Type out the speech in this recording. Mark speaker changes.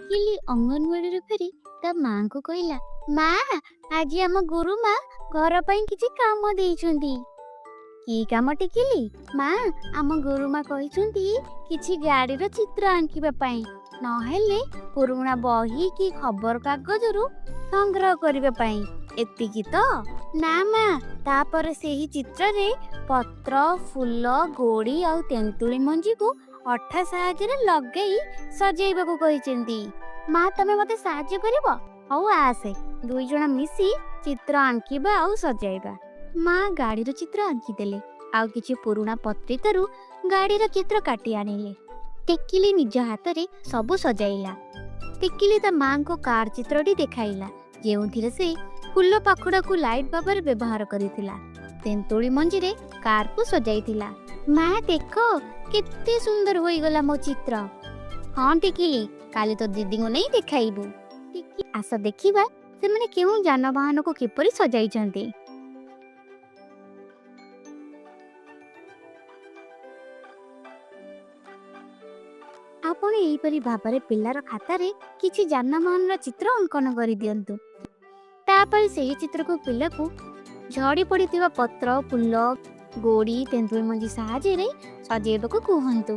Speaker 1: ଟିକିଲି ଅଙ୍ଗନବାଡିରୁ ଫେରି ତା ମାଙ୍କୁ କହିଲା, ମା, ଆଜି ଆମ ଗୁରୁମା ଘର ପାଇଁ କିଛି କାମ ଦେଇଛନ୍ତି। କି କାମ ଟିକିଲି? ମା, ଆମ ଗୁରୁମା କହିଛନ୍ତି କିଛି ଗାଡିର ଚିତ୍ର ଆଙ୍କିବା ପାଇଁ, ନହେଲେ ପୁରୁଣା ବହି କି ଖବର କାଗଜରୁ ସଂଗ୍ରହ କରିବା ପାଇଁ। ଏତିକି ତ? ନା ମା, ତାପରେ ସେହି ଚିତ୍ରରେ ପତ୍ର, ଫୁଲ, ଗୋଡି ଆଉ ତେନ୍ତୁଳି ମଞ୍ଜିକୁ ଅଠା ସାହାଯ୍ୟରେ ଲଗେଇ ସଜେଇବାକୁ କହିଛନ୍ତି। ମା, ତମେ ମତେ ସାହାଯ୍ୟ କରିବ? ହଉ ଆସେ, ଦୁଇ ଜଣ ମିଶି ଚିତ୍ର ଆଙ୍କିବା ଆଉ ସଜାଇବା। ମା ଗାଡିର ଚିତ୍ର ଆଙ୍କିଦେଲେ ଆଉ କିଛି ପୁରୁଣା ପତ୍ରିକାରୁ ଗାଡିର ଚିତ୍ର କାଟି ଆଣିଲେ। ଟିକିଲି ନିଜ ହାତରେ ସବୁ ସଜାଇଲା। ଟିକିଲି ତା ମାଙ୍କୁ କାର ଚିତ୍ରଟି ଦେଖାଇଲା, ଯେଉଁଥିରେ ସେ ଫୁଲ ପାଖୁଡାକୁ ଲାଇଟ୍ ଭାବରେ ବ୍ୟବହାର କରିଥିଲା। ତେନ୍ତୁଳି ମଞ୍ଜିରେ କାରକୁ ସଜାଇଥିଲା। ମା ଦେଖ, କେତେ ସୁନ୍ଦର ହୋଇଗଲା ମୋ ଚିତ୍ର। ହଁ ଟିକିଲି, କାଲି ତ ଦିଦିଙ୍କୁ ନେଇ ଦେଖାଇବୁ। ଆସ ଦେଖିବା ସେମାନେ କେଉଁ ଯାନବାହନକୁ କିପରି ସଜାଇଛନ୍ତି। ଆପଣ ଏହିପରି ଭାବରେ ପିଲାର ଖାତାରେ କିଛି ଯାନବାହନର ଚିତ୍ର ଅଙ୍କନ କରିଦିଅନ୍ତୁ। ତାପରେ ସେହି ଚିତ୍ରକୁ ପିଲାକୁ ଝଡ଼ି ପଡ଼ିଥିବା ପତ୍ର, ଫୁଲ, ଗୋଡ଼ି, ତେନ୍ତୁଳି ମଞ୍ଜି ସାହାଯ୍ୟରେ ସଜେଇବାକୁ କୁହନ୍ତୁ।